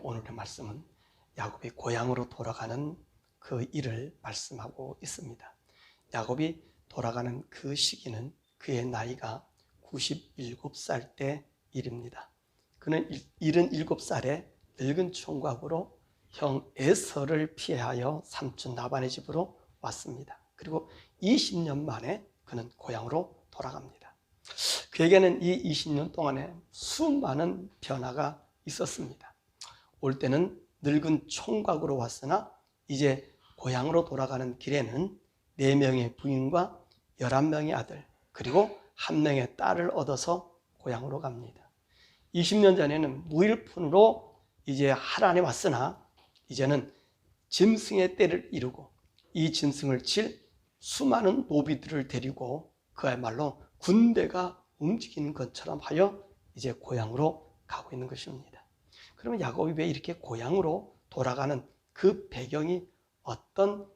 오늘의 말씀은 야곱이 고향으로 돌아가는 그 일을 말씀하고 있습니다. 야곱이 돌아가는 그 시기는 그의 나이가 97살 때 일입니다. 그는 77살에 늙은 총각으로 형 에서를 피하여 삼촌 라반의 집으로 왔습니다. 그리고 20년 만에 그는 고향으로 돌아갑니다. 그에게는 이 20년 동안에 수많은 변화가 있었습니다. 올 때는 늙은 총각으로 왔으나 이제 고향으로 돌아가는 길에는 4명의 부인과 11명의 아들, 그리고 1명의 딸을 얻어서 고향으로 갑니다. 20년 전에는 무일푼으로 이제 하란에 왔으나 이제는 짐승의 때를 이루고 이 짐승을 칠 수많은 노비들을 데리고 그야말로 군대가 움직이는 것처럼 하여 이제 고향으로 가고 있는 것입니다. 그러면 야곱이 왜 이렇게 고향으로 돌아가는 그 배경이 어떤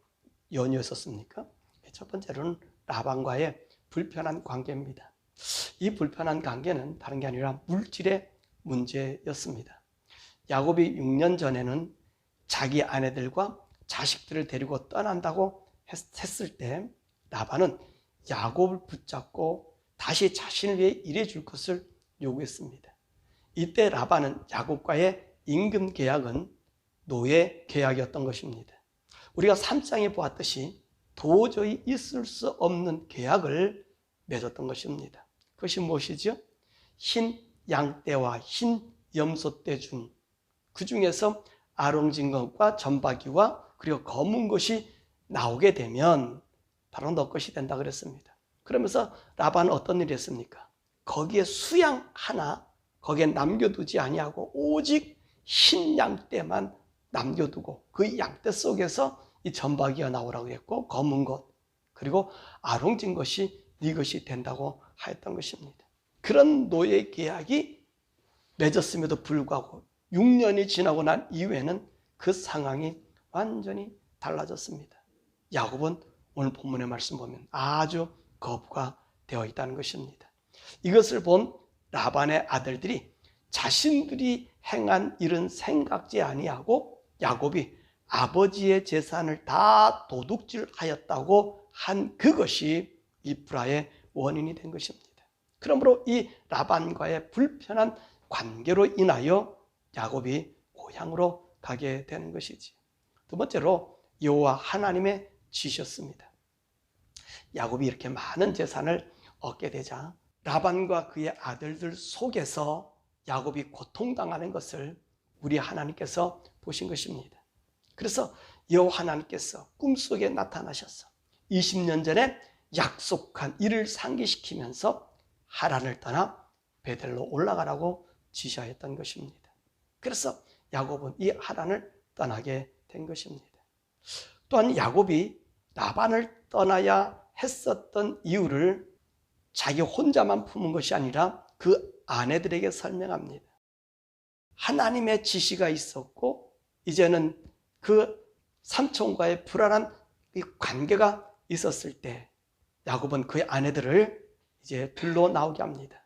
연유였었습니까? 첫 번째로는 라반과의 불편한 관계입니다. 이 불편한 관계는 다른 게 아니라 물질의 문제였습니다. 야곱이 6년 전에는 자기 아내들과 자식들을 데리고 떠난다고 했을 때 라반은 야곱을 붙잡고 다시 자신을 위해 일해줄 것을 요구했습니다. 이때 라반은 야곱과의 임금 계약은 노예 계약이었던 것입니다. 우리가 3장에 보았듯이 도저히 있을 수 없는 계약을 맺었던 것입니다. 그것이 무엇이죠? 흰 양떼와 흰 염소떼 그 중에서 아롱진 것과 점박이와 그리고 검은 것이 나오게 되면 바로 너 것이 된다 그랬습니다. 그러면서 라반은 어떤 일을 했습니까? 거기에 수양 하나 거기에 남겨두지 아니하고 오직 흰 양떼만 남겨두고 그 양떼 속에서 이 점박이가 나오라고 했고 검은 것 그리고 아롱진 것이 네 것이 된다고 하였던 것입니다. 그런 노예 계약이 맺었음에도 불구하고 6년이 지나고 난 이후에는 그 상황이 완전히 달라졌습니다. 야곱은 오늘 본문의 말씀 보면 아주 거부가 되어 있다는 것입니다. 이것을 본 라반의 아들들이 자신들이 행한 일은 생각지 아니하고 야곱이 아버지의 재산을 다 도둑질하였다고 한 그것이 이 불화의 원인이 된 것입니다. 그러므로 이 라반과의 불편한 관계로 인하여 야곱이 고향으로 가게 되는 것이지. 두 번째로 여호와 하나님의 지셨습니다. 야곱이 이렇게 많은 재산을 얻게 되자 라반과 그의 아들들 속에서 야곱이 고통당하는 것을 우리 하나님께서 보신 것입니다. 그래서 여호와 하나님께서 꿈속에 나타나셔서 20년 전에 약속한 이를 상기시키면서 하란을 떠나 베델로 올라가라고 지시하였던 것입니다. 그래서 야곱은 이 하란을 떠나게 된 것입니다. 또한 야곱이 라반을 떠나야 했었던 이유를 자기 혼자만 품은 것이 아니라 그 아내들에게 설명합니다. 하나님의 지시가 있었고 이제는 그 삼촌과의 불안한 관계가 있었을 때 야곱은 그의 아내들을 이제 둘러 나오게 합니다.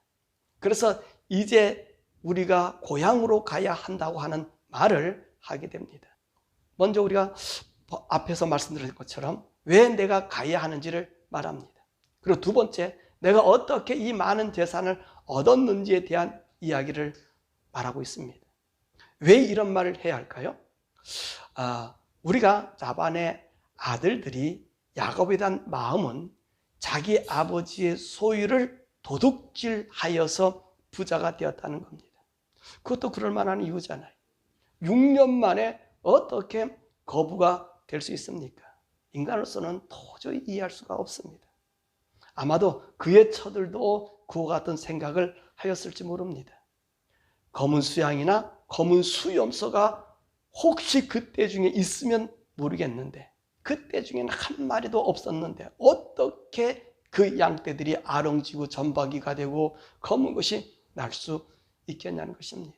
그래서 이제 우리가 고향으로 가야 한다고 하는 말을 하게 됩니다. 먼저 우리가 앞에서 말씀드린 것처럼 왜 내가 가야 하는지를 말합니다. 그리고 두 번째, 내가 어떻게 이 많은 재산을 얻었는지에 대한 이야기를 말하고 있습니다. 왜 이런 말을 해야 할까요? 우리가 라반의 아들들이 야곱에 대한 마음은 자기 아버지의 소유를 도둑질하여서 부자가 되었다는 겁니다. 그것도 그럴 만한 이유잖아요. 6년 만에 어떻게 거부가 될 수 있습니까? 인간으로서는 도저히 이해할 수가 없습니다. 아마도 그의 처들도 그와 같은 생각을 하였을지 모릅니다. 검은 수양이나 검은 수염소가 혹시 그때 중에 있으면 모르겠는데 그때 중에는 한 마리도 없었는데 어떻게 그 양떼들이 아롱지고 점박이가 되고 검은 것이 날 수 있겠냐는 것입니다.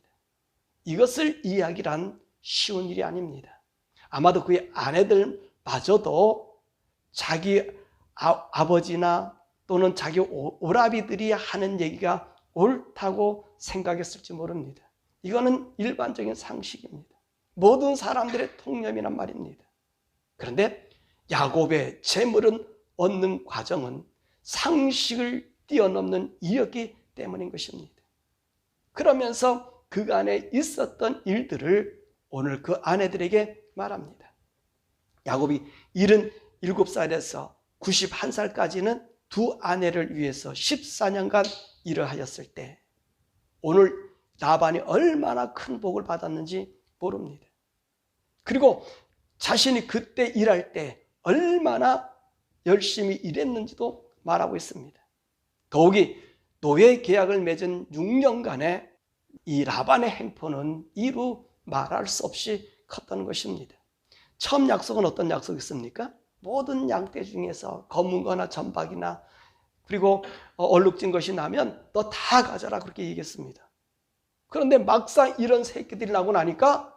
이것을 이야기란 쉬운 일이 아닙니다. 아마도 그의 아내들마저도 자기 아버지나 또는 자기 오라비들이 하는 얘기가 옳다고 생각했을지 모릅니다. 이거는 일반적인 상식입니다. 모든 사람들의 통념이란 말입니다. 그런데 야곱의 재물은 얻는 과정은 상식을 뛰어넘는 일이었기 때문인 것입니다. 그러면서 그간에 있었던 일들을 오늘 그 아내들에게 말합니다. 야곱이 77살에서 91살까지는 두 아내를 위해서 14년간 일을 하였을 때 오늘 라반이 얼마나 큰 복을 받았는지 모릅니다. 그리고 자신이 그때 일할 때 얼마나 열심히 일했는지도 말하고 있습니다. 더욱이 노예 계약을 맺은 6년간의 이 라반의 행포는 이루 말할 수 없이 컸다는 것입니다. 처음 약속은 어떤 약속이었습니까? 모든 양떼 중에서 검은 거나 점박이나 그리고 얼룩진 것이 나면 너 다 가져라 그렇게 얘기했습니다. 그런데 막상 이런 새끼들이 나고 나니까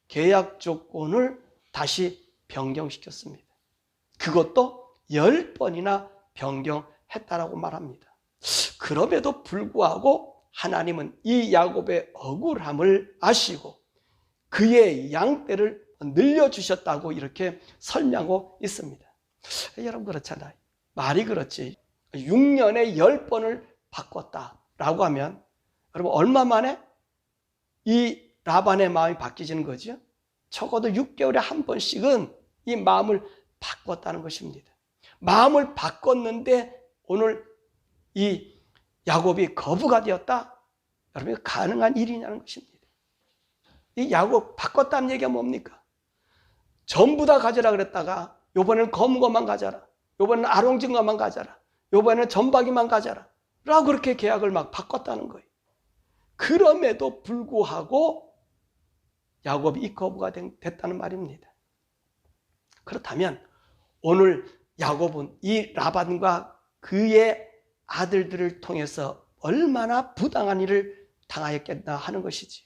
계약 조건을 다시 변경시켰습니다. 그것도 10번이나 변경했다라고 말합니다. 그럼에도 불구하고 하나님은 이 야곱의 억울함을 아시고 그의 양떼를 늘려주셨다고 이렇게 설명하고 있습니다. 여러분 그렇잖아요. 말이 그렇지 6년에 10번을 바꿨다라고 하면 여러분 얼마 만에 이 라반의 마음이 바뀌지는 거죠? 적어도 6개월에 한 번씩은 이 마음을 바꿨다는 것입니다. 마음을 바꿨는데 오늘 이 야곱이 거부가 되었다? 여러분 가능한 일이냐는 것입니다. 이 야곱 바꿨다는 얘기가 뭡니까? 전부 다 가져라 그랬다가 이번에는 검은 것만 가져라, 이번에는 아롱진 것만 가져라, 이번에는 점박이만 가져라 라고 그렇게 계약을 막 바꿨다는 거예요. 그럼에도 불구하고 야곱이 이 거부가 됐다는 말입니다. 그렇다면 오늘 야곱은 이 라반과 그의 아들들을 통해서 얼마나 부당한 일을 당하였겠나 하는 것이지.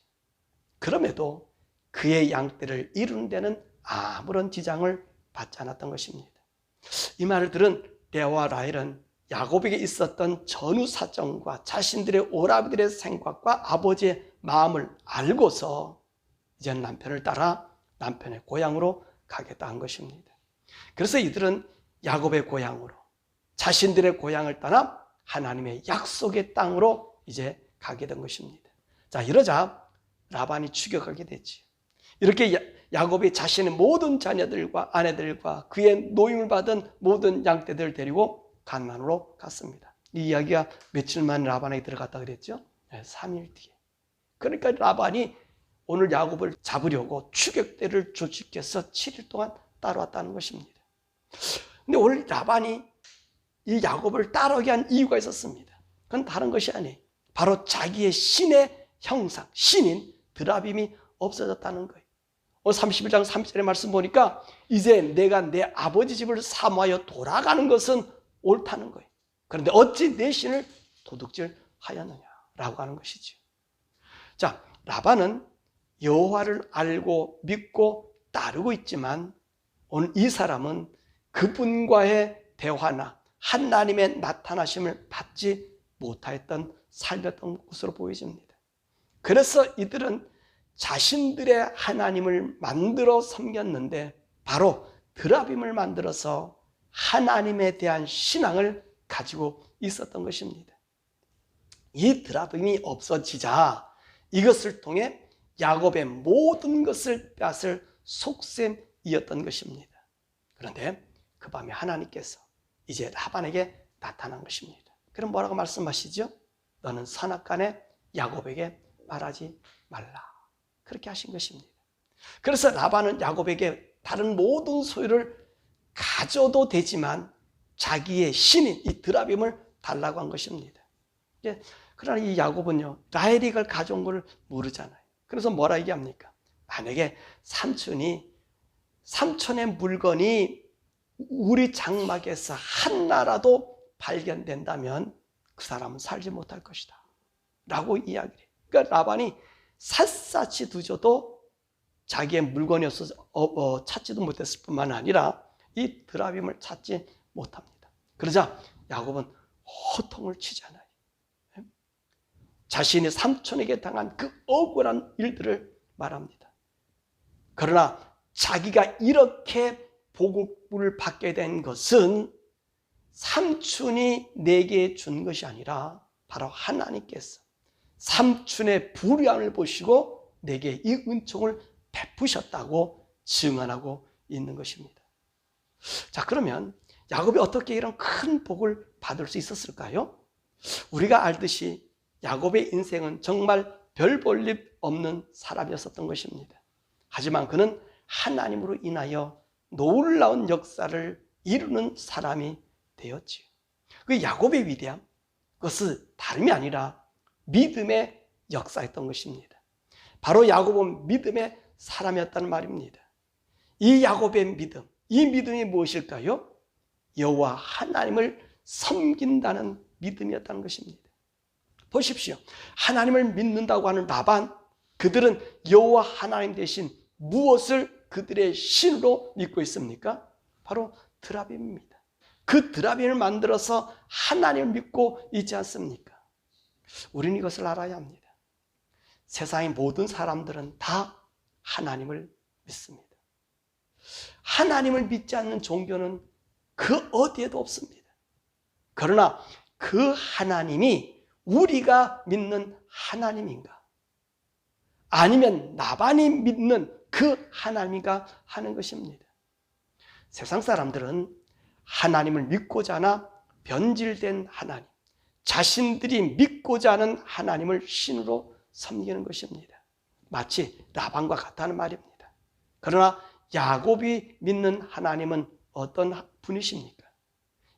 그럼에도 그의 양떼를 이루는 데는 아무런 지장을 받지 않았던 것입니다. 이 말을 들은 레아와 라헬은 야곱에게 있었던 전후 사정과 자신들의 오라비들의 생각과 아버지의 마음을 알고서 이제는 남편을 따라 남편의 고향으로 가겠다 한 것입니다. 그래서 이들은 야곱의 고향으로 자신들의 고향을 떠나 하나님의 약속의 땅으로 이제 가게 된 것입니다. 자, 이러자 라반이 추격하게 됐지. 이렇게 야곱이 자신의 모든 자녀들과 아내들과 그의 노임을 받은 모든 양떼들을 데리고 가나안으로 갔습니다. 이 이야기가 며칠 만에 라반에게 들어갔다 그랬죠? 3일 뒤에. 그러니까 라반이 오늘 야곱을 잡으려고 추격대를 조직해서 7일 동안 따라왔다는 것입니다. 근데 오늘 라반이 이 야곱을 따라오게 한 이유가 있었습니다. 그건 다른 것이 아니에요. 바로 자기의 신의 형상, 신인 드라빔이 없어졌다는 거예요. 오늘 31장 30절의 말씀 보니까 이제 내가 내 아버지 집을 사모하여 돌아가는 것은 옳다는 거예요. 그런데 어찌 내 신을 도둑질하였느냐라고 하는 것이죠. 자, 라반은 여호와를 알고 믿고 따르고 있지만 오늘 이 사람은 그분과의 대화나 하나님의 나타나심을 받지 못하였던 삶이었던 것으로 보여집니다. 그래서 이들은 자신들의 하나님을 만들어 섬겼는데 바로 드라빔을 만들어서 하나님에 대한 신앙을 가지고 있었던 것입니다. 이 드라빔이 없어지자 이것을 통해 야곱의 모든 것을 빼앗을 속셈이었던 것입니다. 그런데 그 밤에 하나님께서 이제 라반에게 나타난 것입니다. 그럼 뭐라고 말씀하시죠? 너는 선악간에 야곱에게 말하지 말라. 그렇게 하신 것입니다. 그래서 라반은 야곱에게 다른 모든 소유를 가져도 되지만 자기의 신인 이 드라빔을 달라고 한 것입니다. 그러나 이 야곱은요 라헬이 그걸 가져온 걸 모르잖아요. 그래서 뭐라 얘기합니까? 만약에 삼촌의 물건이 우리 장막에서 하나라도 발견된다면 그 사람은 살지 못할 것이다 라고 이야기를 해요. 그러니까 라반이 샅샅이 뒤져도 자기의 물건이 없어서 찾지도 못했을 뿐만 아니라 이 드라빔을 찾지 못합니다. 그러자 야곱은 호통을 치잖아요. 자신이 삼촌에게 당한 그 억울한 일들을 말합니다. 그러나 자기가 이렇게 복을 받게 된 것은 삼촌이 내게 준 것이 아니라 바로 하나님께서 삼촌의 불의함을 보시고 내게 이 은총을 베푸셨다고 증언하고 있는 것입니다. 자, 그러면 야곱이 어떻게 이런 큰 복을 받을 수 있었을까요? 우리가 알듯이 야곱의 인생은 정말 별 볼 일 없는 사람이었던 것입니다. 하지만 그는 하나님으로 인하여 놀라운 역사를 이루는 사람이 되었지요. 그 야곱의 위대함, 그것은 다름이 아니라 믿음의 역사였던 것입니다. 바로 야곱은 믿음의 사람이었다는 말입니다. 이 야곱의 믿음, 이 믿음이 무엇일까요? 여호와 하나님을 섬긴다는 믿음이었다는 것입니다. 보십시오. 하나님을 믿는다고 하는 라반, 그들은 여호와 하나님 대신 무엇을 그들의 신으로 믿고 있습니까? 바로 드라빔입니다. 그 드라빔을 만들어서 하나님을 믿고 있지 않습니까? 우리는 이것을 알아야 합니다. 세상의 모든 사람들은 다 하나님을 믿습니다. 하나님을 믿지 않는 종교는 그 어디에도 없습니다. 그러나 그 하나님이 우리가 믿는 하나님인가? 아니면 나반이 믿는 그 하나님인가 하는 것입니다. 세상 사람들은 하나님을 믿고자 하나 변질된 하나님, 자신들이 믿고자 하는 하나님을 신으로 섬기는 것입니다. 마치 라반과 같다는 말입니다. 그러나 야곱이 믿는 하나님은 어떤 분이십니까?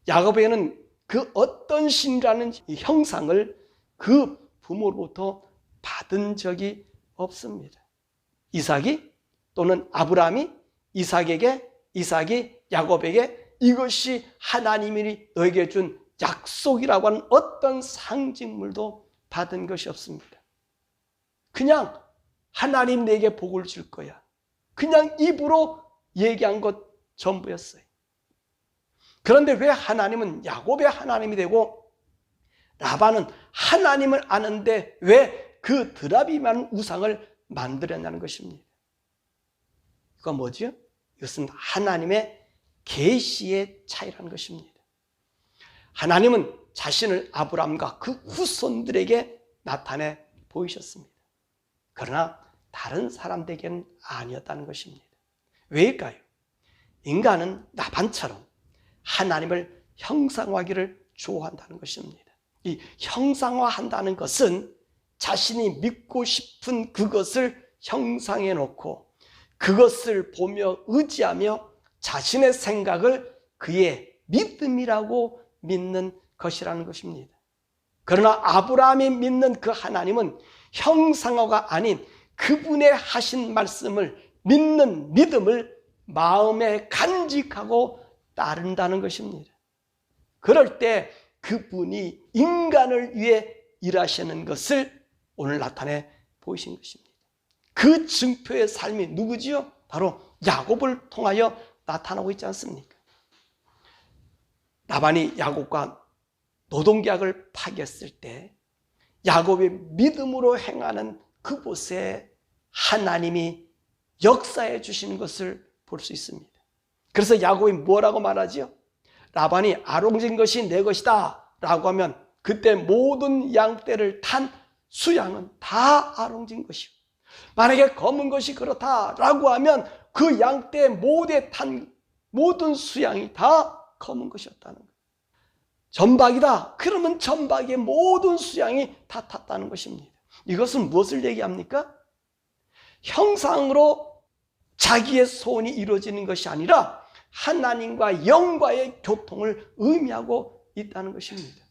야곱에게는 그 어떤 신이라는 이 형상을 그 부모로부터 받은 적이 없습니다. 이삭이 또는 아브라함이 이삭이 야곱에게 이것이 하나님이 너에게 준 약속이라고 하는 어떤 상징물도 받은 것이 없습니다. 그냥 하나님 내게 복을 줄 거야, 그냥 입으로 얘기한 것 전부였어요. 그런데 왜 하나님은 야곱의 하나님이 되고 라반은 하나님을 아는데 왜 그 드라빔이라는 우상을 만들었냐는 것입니다. 이건 뭐죠? 이것은 하나님의 계시의 차이라는 것입니다. 하나님은 자신을 아브라함과 그 후손들에게 나타내 보이셨습니다. 그러나 다른 사람들에게는 아니었다는 것입니다. 왜일까요? 인간은 라반처럼 하나님을 형상화하기를 좋아한다는 것입니다. 이 형상화한다는 것은 자신이 믿고 싶은 그것을 형상해 놓고 그것을 보며 의지하며 자신의 생각을 그의 믿음이라고 믿는 것이라는 것입니다. 그러나 아브라함이 믿는 그 하나님은 형상화가 아닌 그분의 하신 말씀을 믿는 믿음을 마음에 간직하고 따른다는 것입니다. 그럴 때 그분이 인간을 위해 일하시는 것을 오늘 나타내 보이신 것입니다. 그 증표의 삶이 누구지요? 바로 야곱을 통하여 나타나고 있지 않습니까? 라반이 야곱과 노동계약을 파기했을 때 야곱이 믿음으로 행하는 그곳에 하나님이 역사해 주시는 것을 볼 수 있습니다. 그래서 야곱이 뭐라고 말하지요? 라반이 아롱진 것이 내 것이다 라고 하면 그때 모든 양떼를 탄 수양은 다 아롱진 것이고, 만약에 검은 것이 그렇다라고 하면 그 양떼 모두에 탄 모든 수양이 다 검은 것이었다는 거예요. 전박이다 그러면 전박의 모든 수양이 다 탔다는 것입니다. 이것은 무엇을 얘기합니까? 형상으로 자기의 소원이 이루어지는 것이 아니라 하나님과 영과의 교통을 의미하고 있다는 것입니다.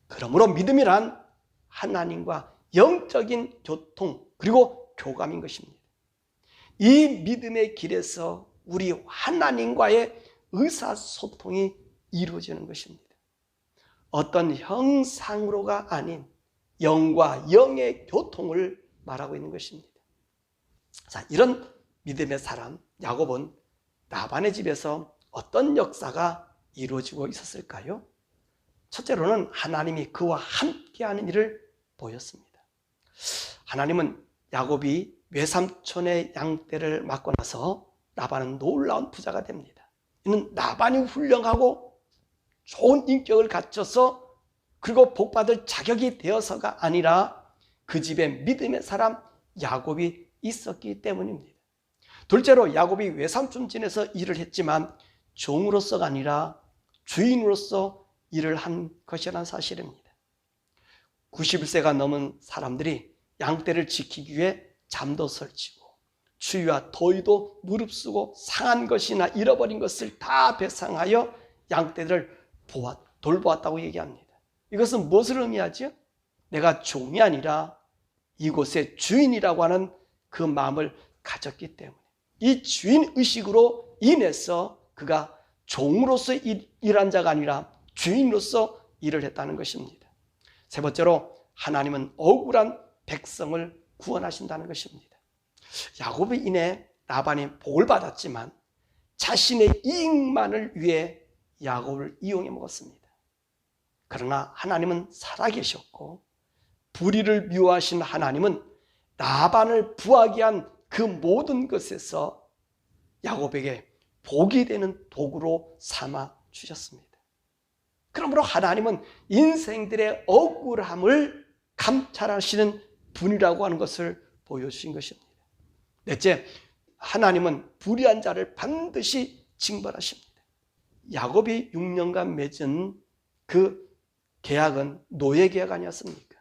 그러므로 믿음이란 하나님과 영적인 교통 그리고 교감인 것입니다. 이 믿음의 길에서 우리 하나님과의 의사소통이 이루어지는 것입니다. 어떤 형상으로가 아닌 영과 영의 교통을 말하고 있는 것입니다. 자, 이런 믿음의 사람 야곱은 라반의 집에서 어떤 역사가 이루어지고 있었을까요? 첫째로는 하나님이 그와 함께하는 일을 보였습니다. 하나님은 야곱이 외삼촌의 양떼를 맡고 나서 라반은 놀라운 부자가 됩니다. 이는 라반이 훌륭하고 좋은 인격을 갖춰서 그리고 복받을 자격이 되어서가 아니라 그 집에 믿음의 사람 야곱이 있었기 때문입니다. 둘째로 야곱이 외삼촌 집에서 일을 했지만 종으로서가 아니라 주인으로서 일을 한 것이라는 사실입니다. 91세가 넘은 사람들이 양떼를 지키기 위해 잠도 설치고 추위와 더위도 무릅쓰고 상한 것이나 잃어버린 것을 다 배상하여 양떼들을 돌보았다고 얘기합니다. 이것은 무엇을 의미하죠? 내가 종이 아니라 이곳의 주인이라고 하는 그 마음을 가졌기 때문에 이 주인의식으로 인해서 그가 종으로서 일한 자가 아니라 주인으로서 일을 했다는 것입니다. 세 번째로 하나님은 억울한 백성을 구원하신다는 것입니다. 야곱이 인해 라반이 복을 받았지만 자신의 이익만을 위해 야곱을 이용해 먹었습니다. 그러나 하나님은 살아계셨고 불의를 미워하신 하나님은 라반을 부하게 한 그 모든 것에서 야곱에게 복이 되는 도구로 삼아 주셨습니다. 그러므로 하나님은 인생들의 억울함을 감찰하시는 분이라고 하는 것을 보여주신 것입니다. 넷째, 하나님은 불의한 자를 반드시 징벌하십니다. 야곱이 6년간 맺은 그 계약은 노예 계약 아니었습니까?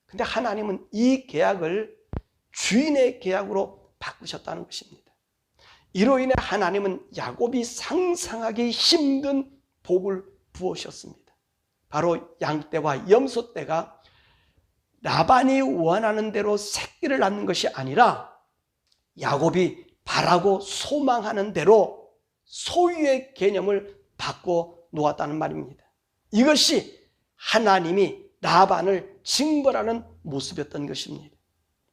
근데 하나님은 이 계약을 주인의 계약으로 바꾸셨다는 것입니다. 이로 인해 하나님은 야곱이 상상하기 힘든 복을 부으셨습니다. 바로 양떼와 염소떼가 라반이 원하는 대로 새끼를 낳는 것이 아니라 야곱이 바라고 소망하는 대로 소유의 개념을 바꿔 놓았다는 말입니다. 이것이 하나님이 라반을 징벌하는 모습이었던 것입니다.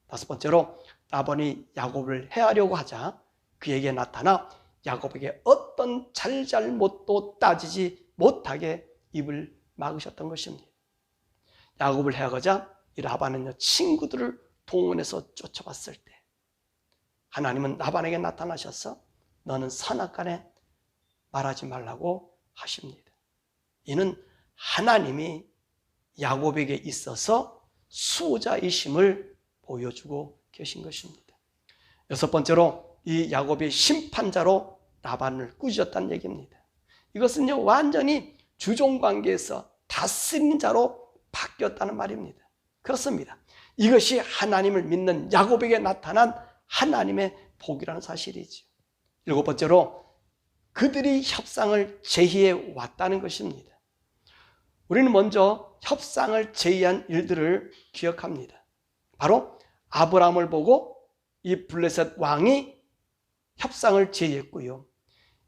다섯 번째로 라반이 야곱을 해하려고 하자 그에게 나타나 야곱에게 어떤 잘잘못도 따지지 못하게 입을 막으셨던 것입니다. 야곱을 해하고자 이 라반은요, 친구들을 동원해서 쫓아왔을 때 하나님은 라반에게 나타나셔서 너는 선악간에 말하지 말라고 하십니다. 이는 하나님이 야곱에게 있어서 수호자이심을 보여주고 계신 것입니다. 여섯 번째로 이 야곱이 심판자로 라반을 꾸짖었다는 얘기입니다. 이것은요, 완전히 주종관계에서 다스리는 자로 바뀌었다는 말입니다. 그렇습니다. 이것이 하나님을 믿는 야곱에게 나타난 하나님의 복이라는 사실이죠. 일곱 번째로 그들이 협상을 제의해 왔다는 것입니다. 우리는 먼저 협상을 제의한 일들을 기억합니다. 바로 아브라함을 보고 이 블레셋 왕이 협상을 제의했고요.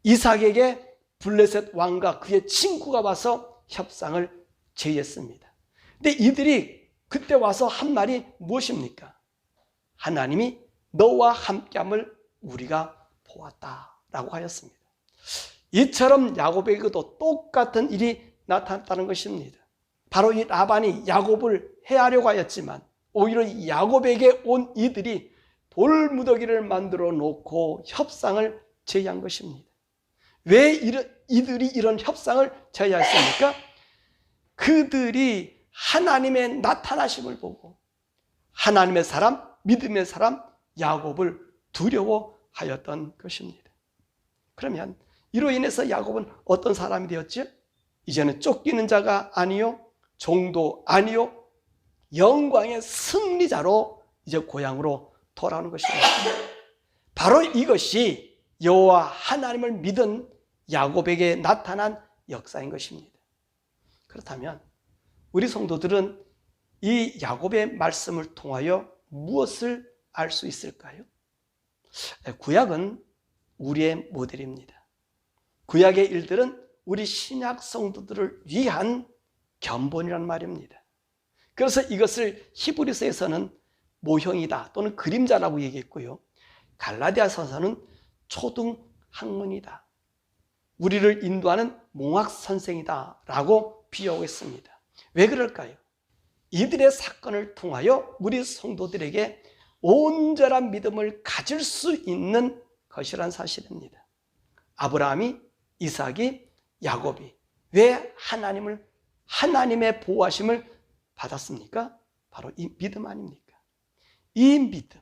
이삭에게 블레셋 왕과 그의 친구가 와서 협상을 제의했습니다. 근데 이들이 그때 와서 한 말이 무엇입니까? 하나님이 너와 함께함을 우리가 보았다라고 하였습니다. 이처럼 야곱에게도 똑같은 일이 나타났다는 것입니다. 바로 이 라반이 야곱을 해하려고 하였지만 오히려 야곱에게 온 이들이 돌무더기를 만들어 놓고 협상을 제의한 것입니다. 왜 이들이 이런 협상을 제의했습니까? 그들이 하나님의 나타나심을 보고 하나님의 사람, 믿음의 사람 야곱을 두려워하였던 것입니다. 그러면 이로 인해서 야곱은 어떤 사람이 되었죠? 이제는 쫓기는 자가 아니요, 종도 아니요, 영광의 승리자로 이제 고향으로 돌아오는 것입니다. 바로 이것이 여호와 하나님을 믿은 야곱에게 나타난 역사인 것입니다. 그렇다면 우리 성도들은 이 야곱의 말씀을 통하여 무엇을 알 수 있을까요? 구약은 우리의 모델입니다. 구약의 일들은 우리 신약 성도들을 위한 견본이란 말입니다. 그래서 이것을 히브리서에서는 모형이다 또는 그림자라고 얘기했고요. 갈라디아서에서는 초등학문이다, 우리를 인도하는 몽학 선생이다 라고 비유하고 있습니다. 왜 그럴까요? 이들의 사건을 통하여 우리 성도들에게 온전한 믿음을 가질 수 있는 것이란 사실입니다. 아브라함이, 이삭이, 야곱이 왜 하나님의 보호하심을 받았습니까? 바로 이 믿음 아닙니까? 이 믿음,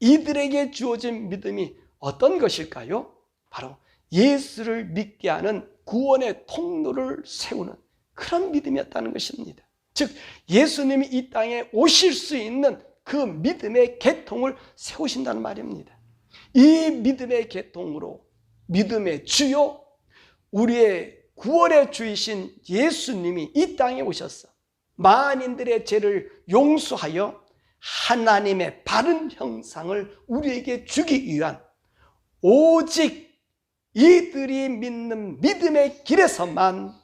이들에게 주어진 믿음이 어떤 것일까요? 바로 예수를 믿게 하는 구원의 통로를 세우는 그런 믿음이었다는 것입니다. 즉 예수님이 이 땅에 오실 수 있는 그 믿음의 계통을 세우신다는 말입니다. 이 믿음의 계통으로 믿음의 주요, 우리의 구원의 주이신 예수님이 이 땅에 오셔서 만인들의 죄를 용서하여 하나님의 바른 형상을 우리에게 주기 위한 오직 이들이 믿는 믿음의 길에서만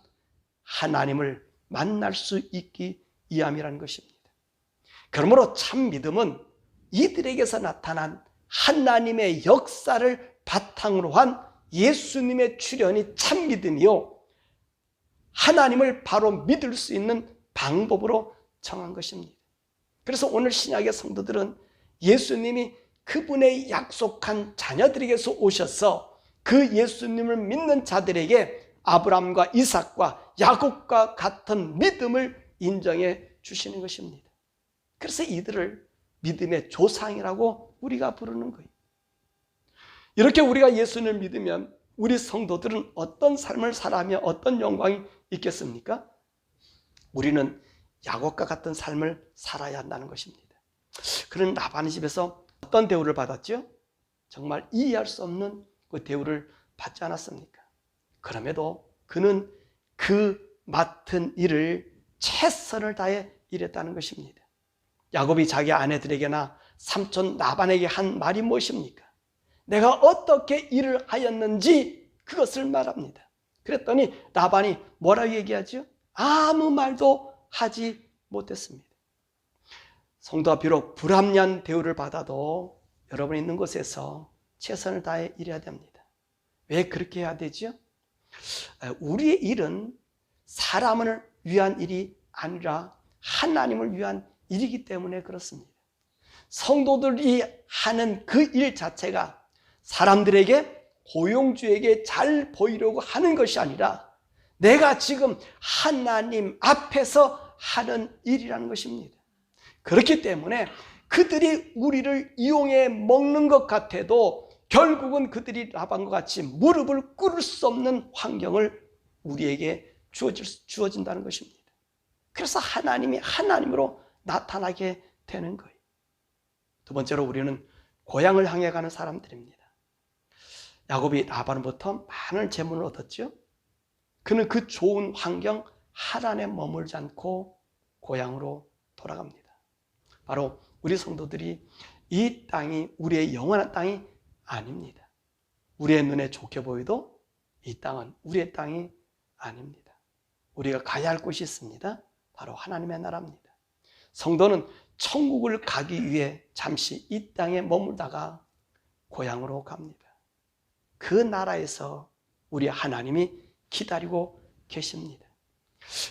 하나님을 만날 수 있기 위함이라는 것입니다. 그러므로 참 믿음은 이들에게서 나타난 하나님의 역사를 바탕으로 한 예수님의 출현이 참 믿음이요, 하나님을 바로 믿을 수 있는 방법으로 정한 것입니다. 그래서 오늘 신약의 성도들은 예수님이 그분의 약속한 자녀들에게서 오셔서 그 예수님을 믿는 자들에게 아브라함과 이삭과 야곱과 같은 믿음을 인정해 주시는 것입니다. 그래서 이들을 믿음의 조상이라고 우리가 부르는 거예요. 이렇게 우리가 예수님을 믿으면 우리 성도들은 어떤 삶을 살아가며 어떤 영광이 있겠습니까? 우리는 야곱과 같은 삶을 살아야 한다는 것입니다. 그는 라반의 집에서 어떤 대우를 받았죠? 정말 이해할 수 없는 그 대우를 받지 않았습니까? 그럼에도 그는 그 맡은 일을 최선을 다해 일했다는 것입니다. 야곱이 자기 아내들에게나 삼촌 라반에게 한 말이 무엇입니까? 내가 어떻게 일을 하였는지 그것을 말합니다. 그랬더니 라반이 뭐라고 얘기하죠? 아무 말도 하지 못했습니다. 성도가 비록 불합리한 대우를 받아도 여러분이 있는 곳에서 최선을 다해 일해야 됩니다. 왜 그렇게 해야 되죠? 우리의 일은 사람을 위한 일이 아니라 하나님을 위한 일이기 때문에 그렇습니다. 성도들이 하는 그 일 자체가 사람들에게, 고용주에게 잘 보이려고 하는 것이 아니라 내가 지금 하나님 앞에서 하는 일이라는 것입니다. 그렇기 때문에 그들이 우리를 이용해 먹는 것 같아도 결국은 그들이 라반과 같이 무릎을 꿇을 수 없는 환경을 우리에게 주어진다는 것입니다. 그래서 하나님이 하나님으로 나타나게 되는 거예요. 두 번째로 우리는 고향을 향해 가는 사람들입니다. 야곱이 라반으로부터 많은 재물을 얻었죠. 그는 그 좋은 환경 하란에 머물지 않고 고향으로 돌아갑니다. 바로 우리 성도들이 이 땅이 우리의 영원한 땅이 아닙니다. 우리의 눈에 좋게 보여도 이 땅은 우리의 땅이 아닙니다. 우리가 가야 할 곳이 있습니다. 바로 하나님의 나라입니다. 성도는 천국을 가기 위해 잠시 이 땅에 머물다가 고향으로 갑니다. 그 나라에서 우리 하나님이 기다리고 계십니다.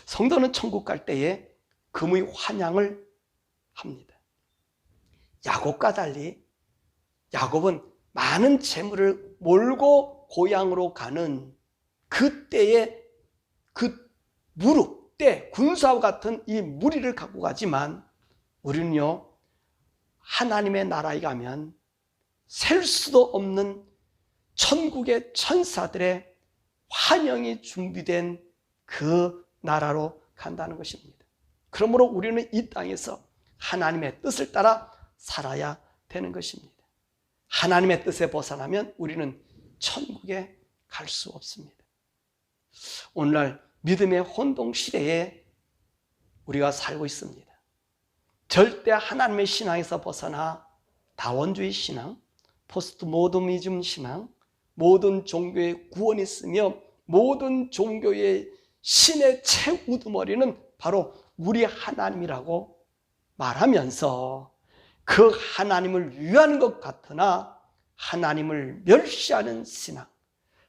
성도는 천국 갈 때에 금의 환향을 합니다. 야곱과 달리 야곱은 많은 재물을 몰고 고향으로 가는 그때의 그 무릎, 때, 군사와 같은 이 무리를 갖고 가지만 우리는요, 하나님의 나라에 가면 셀 수도 없는 천국의 천사들의 환영이 준비된 그 나라로 간다는 것입니다. 그러므로 우리는 이 땅에서 하나님의 뜻을 따라 살아야 되는 것입니다. 하나님의 뜻에 벗어나면 우리는 천국에 갈 수 없습니다. 오늘날 믿음의 혼동 시대에 우리가 살고 있습니다. 절대 하나님의 신앙에서 벗어나 다원주의 신앙, 포스트 모더니즘 신앙, 모든 종교에 구원이 있으며 모든 종교의 신의 최우두머리는 바로 우리 하나님이라고 말하면서 그 하나님을 위한 것 같으나 하나님을 멸시하는 신앙,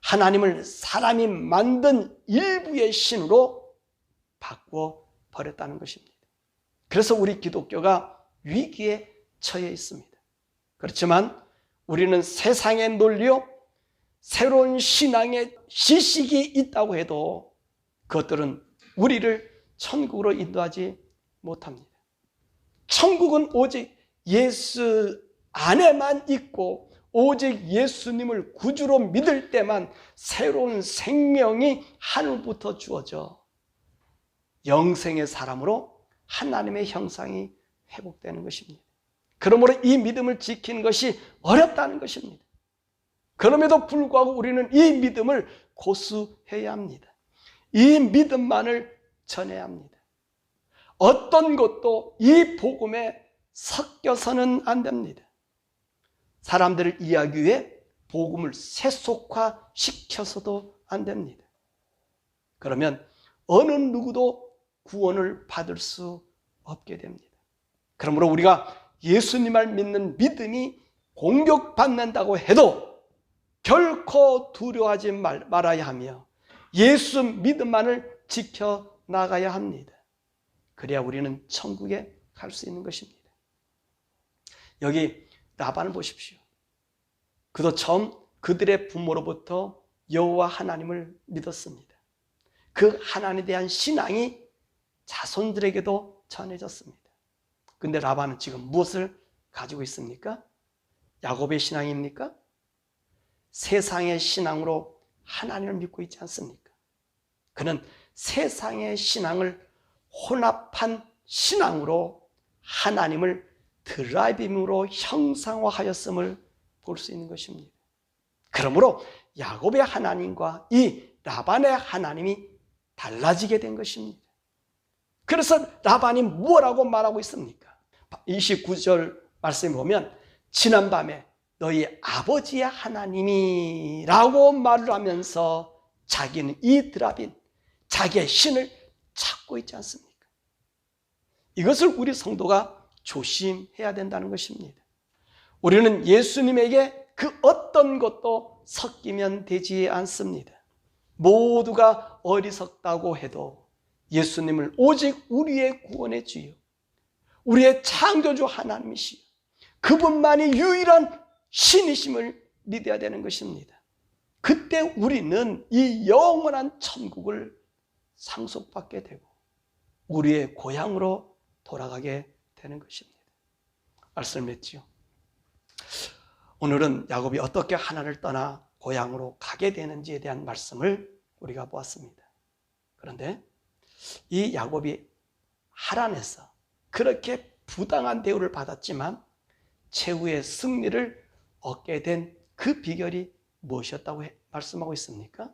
하나님을 사람이 만든 일부의 신으로 바꾸어 버렸다는 것입니다. 그래서 우리 기독교가 위기에 처해 있습니다. 그렇지만 우리는 세상의 논리요, 새로운 신앙의 지식이 있다고 해도 그것들은 우리를 천국으로 인도하지 못합니다. 천국은 오직 예수 안에만 있고 오직 예수님을 구주로 믿을 때만 새로운 생명이 하늘부터 주어져 영생의 사람으로 하나님의 형상이 회복되는 것입니다. 그러므로 이 믿음을 지키는 것이 어렵다는 것입니다. 그럼에도 불구하고 우리는 이 믿음을 고수해야 합니다. 이 믿음만을 전해야 합니다. 어떤 것도 이 복음에 섞여서는 안 됩니다. 사람들을 이해하기 위해 복음을 세속화시켜서도 안 됩니다. 그러면 어느 누구도 구원을 받을 수 없게 됩니다. 그러므로 우리가 예수님을 믿는 믿음이 공격받는다고 해도 결코 두려워하지 말아야 하며 예수 믿음만을 지켜나가야 합니다. 그래야 우리는 천국에 갈 수 있는 것입니다. 여기 라반을 보십시오. 그도 처음 그들의 부모로부터 여호와 하나님을 믿었습니다. 그 하나님에 대한 신앙이 자손들에게도 전해졌습니다. 근데 라반은 지금 무엇을 가지고 있습니까? 야곱의 신앙입니까? 세상의 신앙으로 하나님을 믿고 있지 않습니까? 그는 세상의 신앙을 혼합한 신앙으로 하나님을 드라이빙으로 형상화하였음을 볼 수 있는 것입니다. 그러므로 야곱의 하나님과 이 라반의 하나님이 달라지게 된 것입니다. 그래서 라반이 뭐라고 말하고 있습니까? 29절 말씀에 보면 지난밤에 너희 아버지의 하나님이라고 말을 하면서 자기는 이 드라빈, 자기의 신을 찾고 있지 않습니까? 이것을 우리 성도가 조심해야 된다는 것입니다. 우리는 예수님에게 그 어떤 것도 섞이면 되지 않습니다. 모두가 어리석다고 해도 예수님을 오직 우리의 구원의 주요, 우리의 창조주 하나님이시요, 그분만이 유일한 신이심을 믿어야 되는 것입니다. 그때 우리는 이 영원한 천국을 상속받게 되고 우리의 고향으로 돌아가게 되는 것입니다. 말씀을 맺지요. 오늘은 야곱이 어떻게 하나님을 떠나 고향으로 가게 되는지에 대한 말씀을 우리가 보았습니다. 그런데 이 야곱이 하란에서 그렇게 부당한 대우를 받았지만 최후의 승리를 얻게 된 그 비결이 무엇이었다고 말씀하고 있습니까?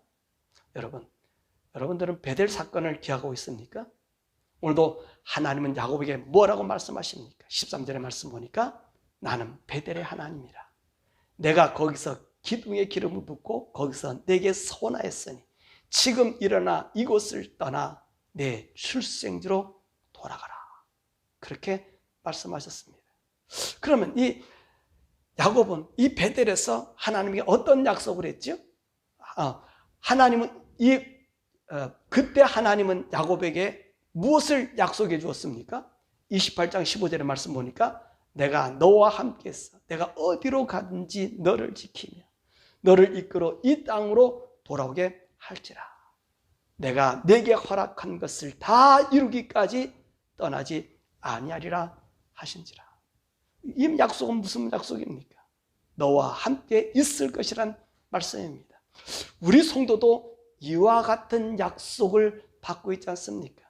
여러분들은 베델 사건을 기억하고 있습니까? 오늘도 하나님은 야곱에게 뭐라고 말씀하십니까? 13절의 말씀 보니까 나는 베델의 하나님이라. 내가 거기서 기둥에 기름을 붓고 거기서 내게 선하였으니 지금 일어나 이곳을 떠나 내 출생지로 돌아가라. 그렇게 말씀하셨습니다. 그러면 이 야곱은 이 베델에서 하나님께 어떤 약속을 했죠? 하나님은 그때 하나님은 야곱에게 무엇을 약속해 주었습니까? 28장 15절의 말씀 보니까 내가 너와 함께 있어 내가 어디로 가든지 너를 지키며 너를 이끌어 이 땅으로 돌아오게 할지라. 내가 내게 허락한 것을 다 이루기까지 떠나지 아니하리라 하신지라. 이 약속은 무슨 약속입니까? 너와 함께 있을 것이란 말씀입니다. 우리 성도도 이와 같은 약속을 받고 있지 않습니까?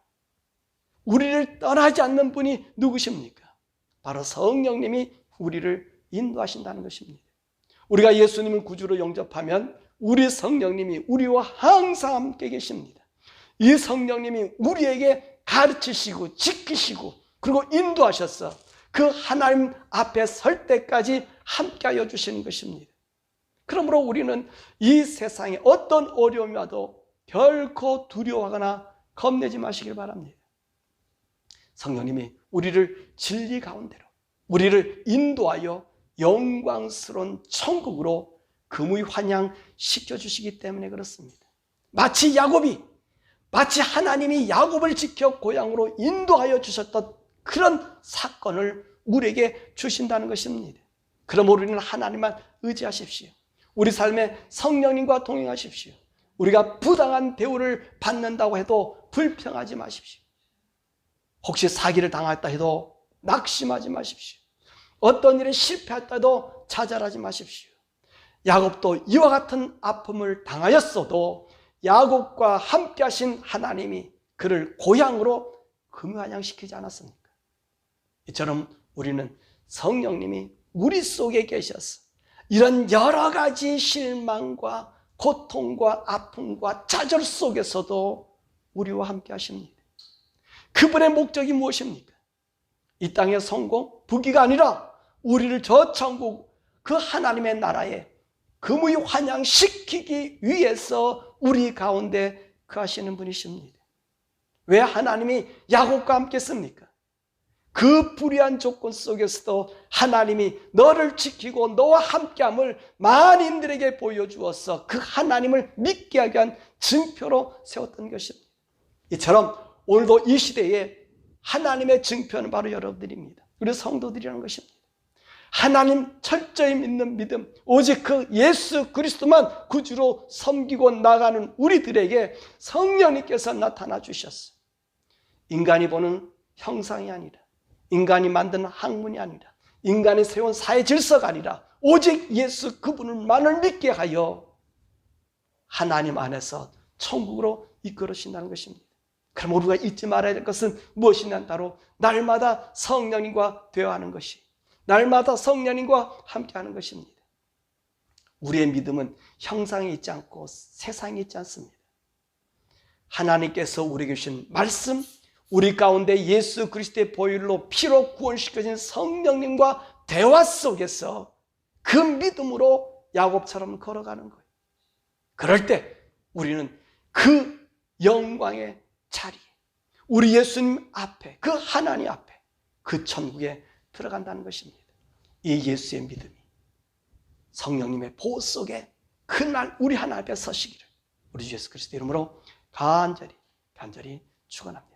우리를 떠나지 않는 분이 누구십니까? 바로 성령님이 우리를 인도하신다는 것입니다. 우리가 예수님을 구주로 영접하면 우리 성령님이 우리와 항상 함께 계십니다. 이 성령님이 우리에게 가르치시고 지키시고 그리고 인도하셔서 그 하나님 앞에 설 때까지 함께하여 주시는 것입니다. 그러므로 우리는 이 세상에 어떤 어려움이 와도 결코 두려워하거나 겁내지 마시길 바랍니다. 성령님이 우리를 진리 가운데로 우리를 인도하여 영광스러운 천국으로 금의 환양 시켜주시기 때문에 그렇습니다. 마치 하나님이 야곱을 지켜 고향으로 인도하여 주셨던 그런 사건을 우리에게 주신다는 것입니다. 그럼 우리는 하나님만 의지하십시오. 우리 삶에 성령님과 동행하십시오. 우리가 부당한 대우를 받는다고 해도 불평하지 마십시오. 혹시 사기를 당했다 해도 낙심하지 마십시오. 어떤 일에 실패했다 해도 좌절하지 마십시오. 야곱도 이와 같은 아픔을 당하였어도 야곱과 함께 하신 하나님이 그를 고향으로 금요한양시키지 않았습니까? 이처럼 우리는 성령님이 우리 속에 계셔서 이런 여러 가지 실망과 고통과 아픔과 좌절 속에서도 우리와 함께 하십니다. 그분의 목적이 무엇입니까? 이 땅의 성공, 부귀가 아니라 우리를 저 천국 그 하나님의 나라에 금유환영시키기 위해서 우리 가운데 거하시는 분이십니다. 왜 하나님이 야곱과 함께 했습니까? 그 불의한 조건 속에서도 하나님이 너를 지키고 너와 함께함을 만인들에게 보여주어서 그 하나님을 믿게 하게 한 증표로 세웠던 것입니다. 이처럼 오늘도 이 시대에 하나님의 증표는 바로 여러분들입니다. 우리 성도들이라는 것입니다. 하나님 철저히 믿는 믿음, 오직 그 예수 그리스도만 구주로 섬기고 나가는 우리들에게 성령님께서 나타나 주셨어요. 인간이 보는 형상이 아니라, 인간이 만든 학문이 아니라, 인간이 세운 사회 질서가 아니라 오직 예수 그분만을 믿게 하여 하나님 안에서 천국으로 이끌으신다는 것입니다. 그럼 우리가 잊지 말아야 될 것은 무엇이냐? 바로 날마다 성령님과 대화하는 것이, 날마다 성령님과 함께하는 것입니다. 우리의 믿음은 형상에 있지 않고 세상에 있지 않습니다. 하나님께서 우리에게 주신 말씀, 우리 가운데 예수 그리스도의 보혈로 피로 구원시켜진 성령님과 대화 속에서 그 믿음으로 야곱처럼 걸어가는 거예요. 그럴 때 우리는 그 영광의 자리에, 우리 예수님 앞에, 그 하나님 앞에, 그 천국에 들어간다는 것입니다. 이 예수의 믿음이 성령님의 보호 속에 그날 우리 하나님 앞에 서시기를 우리 주 예수 그리스도 이름으로 간절히 축원합니다.